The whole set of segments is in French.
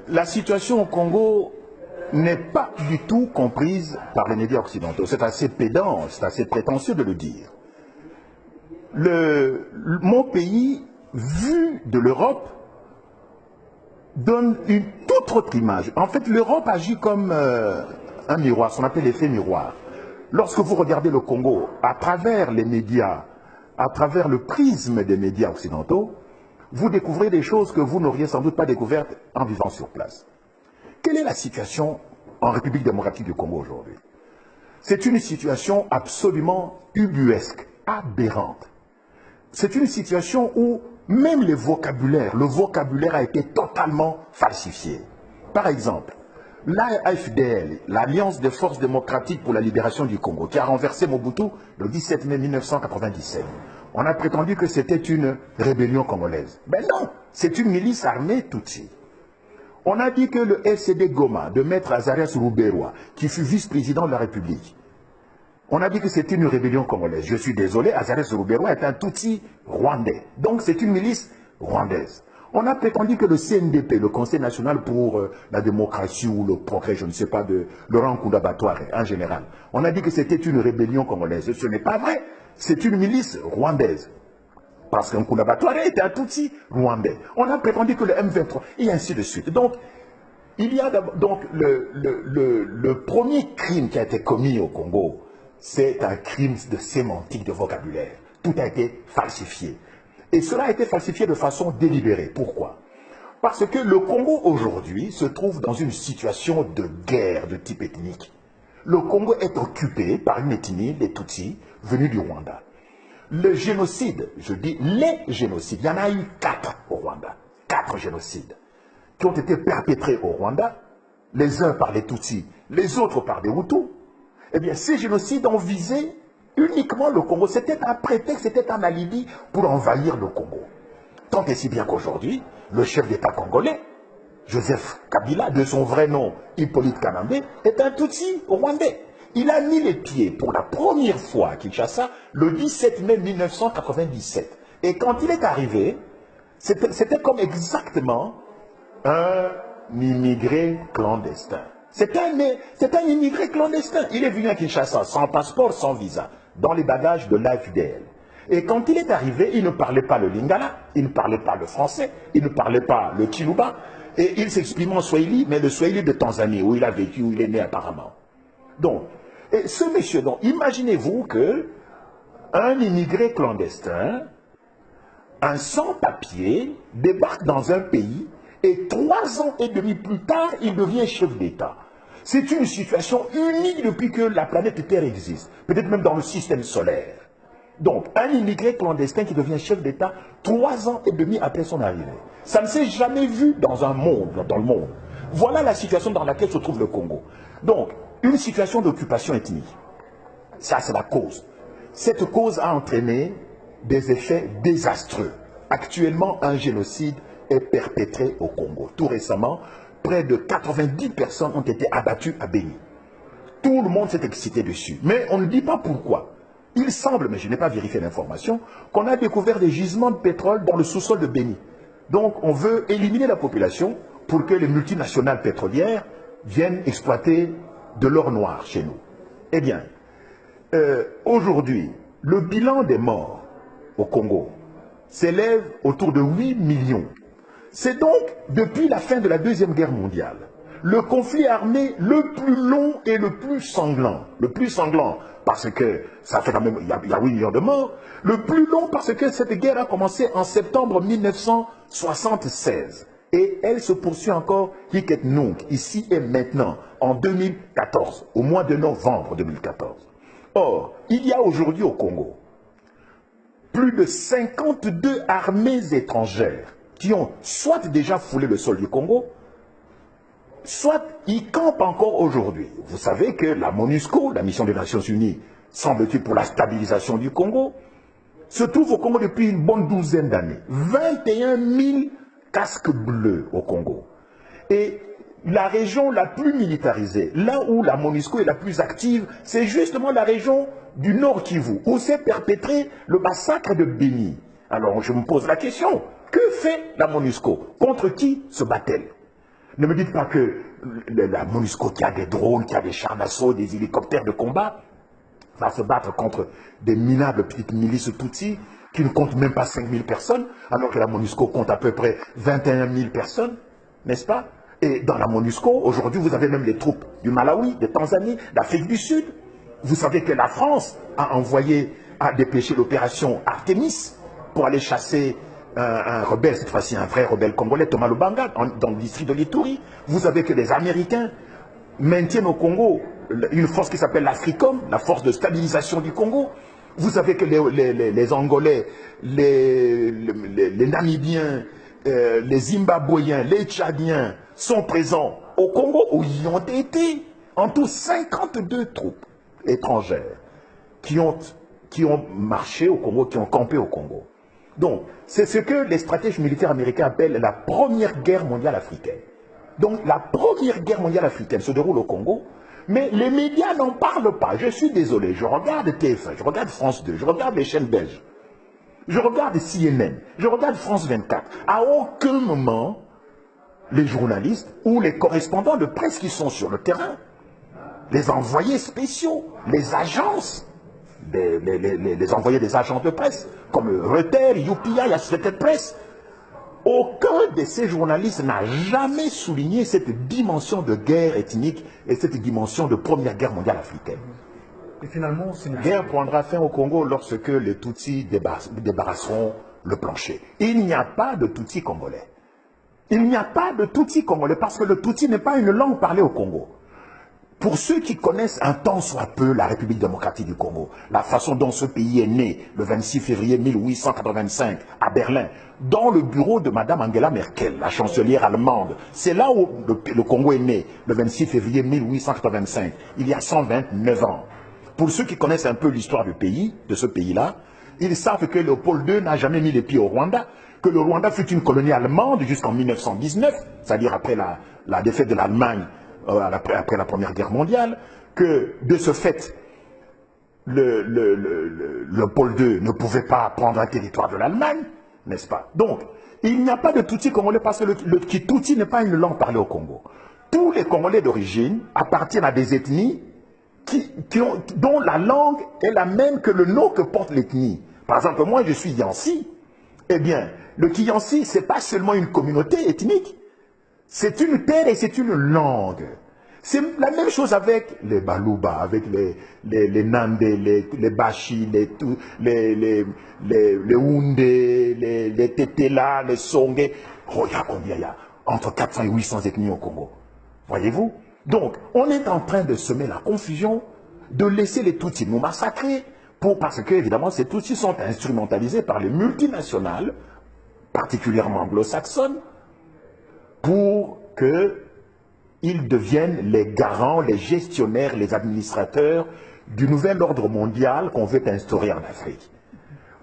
La situation au Congo n'est pas du tout comprise par les médias occidentaux. C'est assez pédant, c'est assez prétentieux de le dire. Mon pays, vu de l'Europe, donne une toute autre image. En fait, l'Europe agit comme un miroir, ce qu'on appelle l'effet miroir. Lorsque vous regardez le Congo à travers les médias, à travers le prisme des médias occidentaux, vous découvrez des choses que vous n'auriez sans doute pas découvertes en vivant sur place. Quelle est la situation en République démocratique du Congo aujourd'hui? C'est une situation absolument ubuesque, aberrante. C'est une situation où même le vocabulaire a été totalement falsifié. Par exemple, l'AFDL, l'Alliance des forces démocratiques pour la libération du Congo, qui a renversé Mobutu le 17 mai 1997, on a prétendu que c'était une rébellion congolaise. Ben non, c'est une milice armée Tutsi. On a dit que le FCD Goma de Maître Azarias Ruberwa, qui fut vice-président de la République, on a dit que c'était une rébellion congolaise. Je suis désolé, Azarias Ruberwa est un Tutsi rwandais. Donc c'est une milice rwandaise. On a prétendu que le CNDP, le Conseil national pour la démocratie ou le progrès, je ne sais pas, de Laurent Nkunda Batouare en général, on a dit que c'était une rébellion congolaise. Ce n'est pas vrai. C'est une milice rwandaise. Parce qu'un Nkunda Batouare était un Tutsi rwandais. On a prétendu que le M23, et ainsi de suite. Donc, il y a donc le premier crime qui a été commis au Congo, c'est un crime de sémantique, de vocabulaire. Tout a été falsifié. Et cela a été falsifié de façon délibérée. Pourquoi? Parce que le Congo aujourd'hui se trouve dans une situation de guerre de type ethnique. Le Congo est occupé par une ethnie, les Tutsis, venus du Rwanda. Le génocide, je dis les génocides, il y en a eu 4 au Rwanda. 4 génocides qui ont été perpétrés au Rwanda, les uns par les Tutsis, les autres par des Hutus. Eh bien, ces génocides ont visé uniquement le Congo. C'était un prétexte, c'était un alibi pour envahir le Congo. Tant et si bien qu'aujourd'hui, le chef d'État congolais, Joseph Kabila, de son vrai nom Hippolyte Kanambe, est un Tutsi rwandais. Il a mis les pieds pour la première fois à Kinshasa le 17 mai 1997. Et quand il est arrivé, c'était comme exactement un immigré clandestin. C'est un immigré clandestin. Il est venu à Kinshasa sans passeport, sans visa, dans les bagages de l'AFDL. Et quand il est arrivé, il ne parlait pas le lingala, il ne parlait pas le français, il ne parlait pas le kiluba, et il s'exprimait en swahili, mais le swahili de Tanzanie, où il a vécu, où il est né apparemment. Donc, et ce monsieur, donc, imaginez-vous que un immigré clandestin, un sans-papier, débarque dans un pays et 3 ans et demi plus tard, il devient chef d'État. C'est une situation unique depuis que la planète Terre existe, peut-être même dans le système solaire. Donc, un immigré clandestin qui devient chef d'État 3 ans et demi après son arrivée. Ça ne s'est jamais vu dans le monde. Voilà la situation dans laquelle se trouve le Congo. Donc, une situation d'occupation ethnique. Ça, c'est la cause. Cette cause a entraîné des effets désastreux. Actuellement, un génocide est perpétré au Congo. Tout récemment, près de 90 personnes ont été abattues à Béni. Tout le monde s'est excité dessus. Mais on ne dit pas pourquoi. Il semble, mais je n'ai pas vérifié l'information, qu'on a découvert des gisements de pétrole dans le sous-sol de Béni. Donc on veut éliminer la population pour que les multinationales pétrolières viennent exploiter de l'or noir chez nous. Eh bien, aujourd'hui, le bilan des morts au Congo s'élève autour de 8 millions. C'est donc, depuis la fin de la Deuxième Guerre mondiale, le conflit armé le plus long et le plus sanglant. Le plus sanglant parce que ça fait quand même, il y a 8 millions de morts. Le plus long parce que cette guerre a commencé en septembre 1976. Et elle se poursuit encore, hic nunc, ici et maintenant, en 2014, au mois de novembre 2014. Or, il y a aujourd'hui au Congo plus de 52 armées étrangères qui ont soit déjà foulé le sol du Congo, soit y campent encore aujourd'hui. Vous savez que la MONUSCO, la mission des Nations Unies, semble-t-il pour la stabilisation du Congo, se trouve au Congo depuis une bonne douzaine d'années. 21 000 casques bleus au Congo. Et la région la plus militarisée, là où la MONUSCO est la plus active, c'est justement la région du Nord Kivu, où s'est perpétré le massacre de Béni. Alors je me pose la question, que fait la MONUSCO? Contre qui se bat-elle? Ne me dites pas que la MONUSCO qui a des drones, qui a des chars d'assaut, des hélicoptères de combat, va se battre contre des minables petites milices Tutsis qui ne comptent même pas 5000 personnes, alors que la MONUSCO compte à peu près 21 000 personnes, n'est-ce pas? Et dans la MONUSCO, aujourd'hui, vous avez même les troupes du Malawi, de Tanzanie, d'Afrique du Sud. Vous savez que la France a dépêché l'opération Artemis pour aller chasser un rebelle, cette fois-ci un vrai rebelle congolais, Thomas Lubanga, dans le district de l'Ituri. Vous savez que les Américains maintiennent au Congo une force qui s'appelle l'Africom, la force de stabilisation du Congo. Vous savez que les Angolais, les Namibiens, les Zimbabwéens, les Tchadiens sont présents au Congo où ils ont été. En tout, 52 troupes étrangères qui ont marché au Congo, qui ont campé au Congo. Donc, c'est ce que les stratèges militaires américains appellent la première guerre mondiale africaine. Donc, la première guerre mondiale africaine se déroule au Congo, mais les médias n'en parlent pas. Je suis désolé, je regarde TF1, je regarde France 2, je regarde les chaînes belges, je regarde CNN, je regarde France 24. À aucun moment, les journalistes ou les correspondants de presse qui sont sur le terrain, les envoyés spéciaux, les agences, les envoyés des agences de presse, comme Reuters, UPI, Associated Press, aucun de ces journalistes n'a jamais souligné cette dimension de guerre ethnique et cette dimension de première guerre mondiale africaine. Et finalement, la guerre prendra fin au Congo lorsque les Tutsis débarrasseront le plancher. Il n'y a pas de Tutsis congolais. Il n'y a pas de Tutsis congolais parce que le Tutsi n'est pas une langue parlée au Congo. Pour ceux qui connaissent un tant soit peu la République démocratique du Congo, la façon dont ce pays est né le 26 février 1885 à Berlin, dans le bureau de Mme Angela Merkel, la chancelière allemande, c'est là où le Congo est né, le 26 février 1885, il y a 129 ans. Pour ceux qui connaissent un peu l'histoire du pays, de ce pays-là, ils savent que Léopold II n'a jamais mis les pieds au Rwanda, que le Rwanda fut une colonie allemande jusqu'en 1919, c'est-à-dire après la défaite de l'Allemagne, après la Première Guerre mondiale, que de ce fait, Léopold II ne pouvait pas prendre un territoire de l'Allemagne, n'est-ce pas? Donc, il n'y a pas de Tutsi congolais parce que le Tutsi n'est pas une langue parlée au Congo. Tous les Congolais d'origine appartiennent à des ethnies dont la langue est la même que le nom que porte l'ethnie. Par exemple, moi je suis Yansi. Eh bien, le Kiyansi, ce n'est pas seulement une communauté ethnique, c'est une terre et c'est une langue. C'est la même chose avec les Baluba, avec les Nande, les Bashi, les Houndé, les Tetela, les Songé. Regarde combien il y a, entre 400 et 800 ethnies au Congo. Voyez-vous? Donc, on est en train de semer la confusion, de laisser les Tutsis nous massacrer, parce que, évidemment, ces Tutsis sont instrumentalisés par les multinationales, particulièrement anglo-saxonnes, pour qu'ils deviennent les garants, les gestionnaires, les administrateurs du nouvel ordre mondial qu'on veut instaurer en Afrique.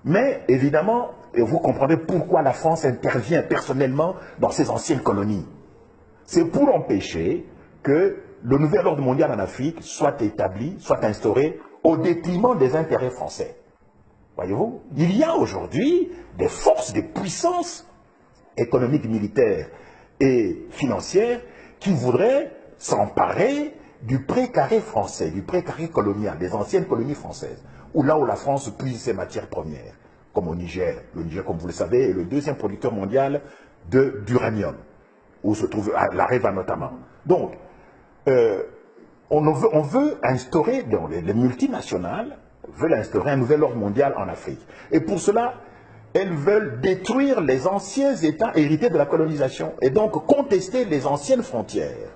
Mais, évidemment, vous comprendrez pourquoi la France intervient personnellement dans ces anciennes colonies. C'est pour empêcher que le nouvel ordre mondial en Afrique soit établi, soit instauré au détriment des intérêts français. Voyez-vous, il y a aujourd'hui des forces, des puissances économiques, militaires et financières qui voudraient s'emparer du précaré français, du précaré colonial, des anciennes colonies françaises, là où la France puise ses matières premières, comme au Niger. Le Niger, comme vous le savez, est le deuxième producteur mondial d'uranium, où se trouve l'Areva notamment. Donc, on veut instaurer, les multinationales veulent instaurer un nouvel ordre mondial en Afrique. Et pour cela, elles veulent détruire les anciens États hérités de la colonisation et donc contester les anciennes frontières.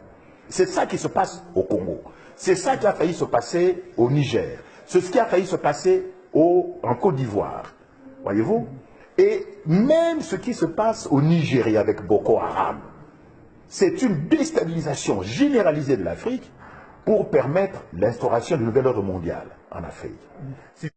C'est ça qui se passe au Congo. C'est ça qui a failli se passer au Niger. C'est ce qui a failli se passer en Côte d'Ivoire. Voyez-vous? Et même ce qui se passe au Nigeria avec Boko Haram, c'est une déstabilisation généralisée de l'Afrique pour permettre l'instauration du nouvel ordre mondial en Afrique.